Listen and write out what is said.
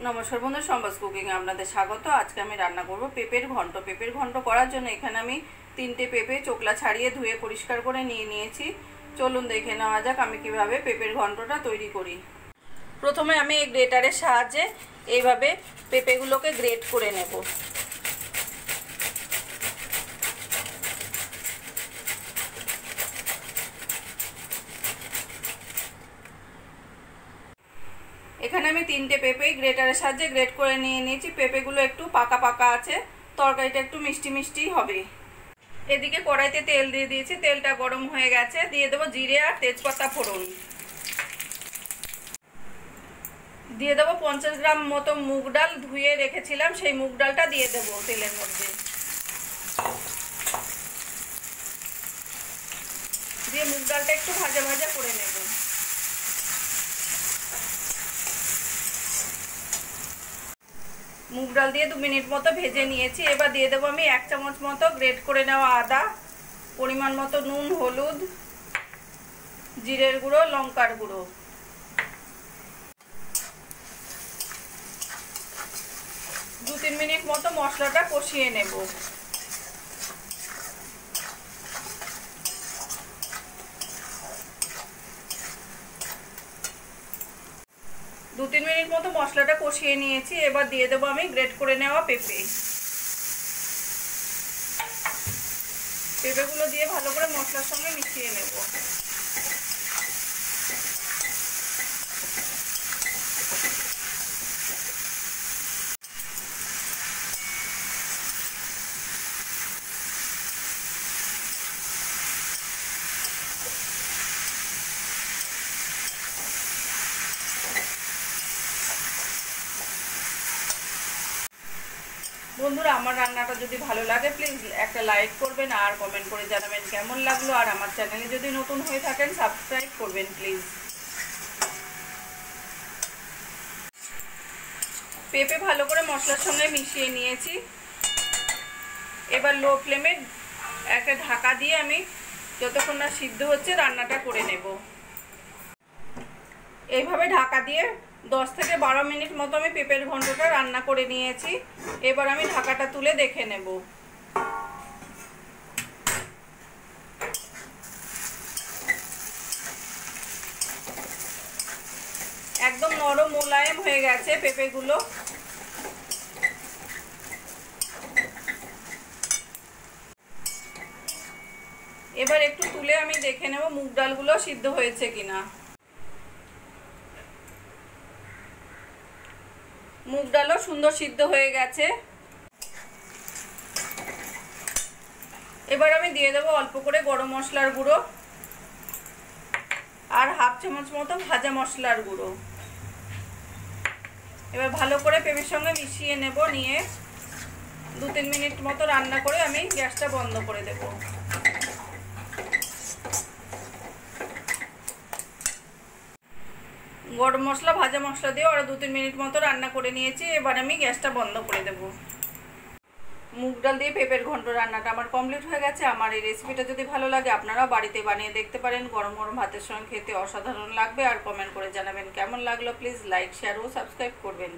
নমস্কার বন্ধু, সম্বাস কুকিং এ আপনাদের স্বাগত। আজকে আমি রান্না করব পেঁপের ঘন্ট। পেঁপের ঘন্ট করার জন্য এখানে আমি 3টে পেঁপে চোকলা ছাড়িয়ে ধুয়ে পরিষ্কার করে নিয়ে নিয়েছি। চলুন দেখে নেওয়া যাক আমি কিভাবে পেঁপের ঘন্টটা তৈরি করি। প্রথমে আমি এই গ্রেটারের সাহায্যে এইভাবে পেঁপেগুলোকে গ্রেট করে নেব। এখানে আমি 3টে পেঁপে গ্রেটারের সাহায্যে গ্রেট করে নিয়ে নিয়েছি। পেঁপেগুলো একটু পাকা পাকা আছে, তরকারিটা একটু মিষ্টি মিষ্টি হবে। এদিকে কড়াইতে তেল দিয়ে দিয়েছি, তেলটা গরম হয়ে গেছে। দিয়ে দেবো জিরে আর তেজপাতা ফোড়ন। দিয়ে দেবো 50 গ্রাম মতো মুগ ডাল ধুয়ে রেখেছিলাম, সেই মুগ ডালটা দিয়ে দেবো তেলের মধ্যে। দিয়ে মুগ ডালটা একটু ভাজা ভাজা করে নেব। মুগ ডাল দিয়ে 2 মিনিট মতো ভেজে নিয়েছি। এবার দিয়ে দেবো আমি 1 চামচ মতো গ্রেট করে নেওয়া আদা, পরিমাণ মতো নুন, হলুদ, জিরের গুঁড়ো, লঙ্কার গুঁড়ো। দু 3 মিনিট মতো মশলাটা কষিয়ে নেব। দু 3 মিনিট মতো মশলাটা কষিয়ে নিয়েছি। এবার দিয়ে দেবো আমি গ্রেট করে নেওয়া পেঁপেগুলো দিয়ে ভালো করে মশলার সঙ্গে মিশিয়ে নেব। বন্ধুরা, আমার রান্নাটা যদি ভালো লাগে প্লিজ একটা লাইক করবেন আর কমেন্ট করে জানাবেন কেমন লাগলো। আর আমার চ্যানেলে যদি নতুন হয়ে থাকেন সাবস্ক্রাইব করবেন প্লিজ। পেঁপে ভালো করে মশলার সঙ্গে মিশিয়ে নিয়েছি। এবার লো ফ্লেমে একটা ঢাকা দিয়ে আমি যতক্ষণ না সিদ্ধ হচ্ছে রান্নাটা করে নেব। এইভাবে ঢাকা দিয়ে 10 থেকে 12 মিনিট মতো আমি পেঁপের ঘন্টটা রান্না করে নিয়েছি। এবার আমি ঢাকাটা তুলে দেখে নেব। একদম নরম মোলায়েম হয়ে গেছে পেঁপেগুলো। এবার একটু তুলে আমি দেখে নেব মুগ ডালগুলো সিদ্ধ হয়েছে কিনা। মুগ ডালও সুন্দর সিদ্ধ হয়ে গেছে। এবার আমি দিয়ে দেবো অল্প করে গরম মশলার গুঁড়ো আর হাফ চামচ মতো ভাজা মশলার গুঁড়ো। এবার ভালো করে পেঁপের সঙ্গে মিশিয়ে নেব। নিয়ে 2-3 মিনিট মতো রান্না করে আমি গ্যাসটা বন্ধ করে দেব। গরম মশলা ভাজা মশলা দিয়ে আরও 2-3 মিনিট মতো রান্না করে নিয়েছি। এবার আমি গ্যাসটা বন্ধ করে দেব। মুগ ডাল দিয়ে পেঁপের ঘন্ট রান্নাটা আমার কমপ্লিট হয়ে গেছে। আমার এই রেসিপিটা যদি ভালো লাগে আপনারাও বাড়িতে বানিয়ে দেখতে পারেন। গরম গরম ভাতের সঙ্গে খেতে অসাধারণ লাগবে। আর কমেন্ট করে জানাবেন কেমন লাগলো। প্লিজ লাইক, শেয়ার ও সাবস্ক্রাইব করবেন।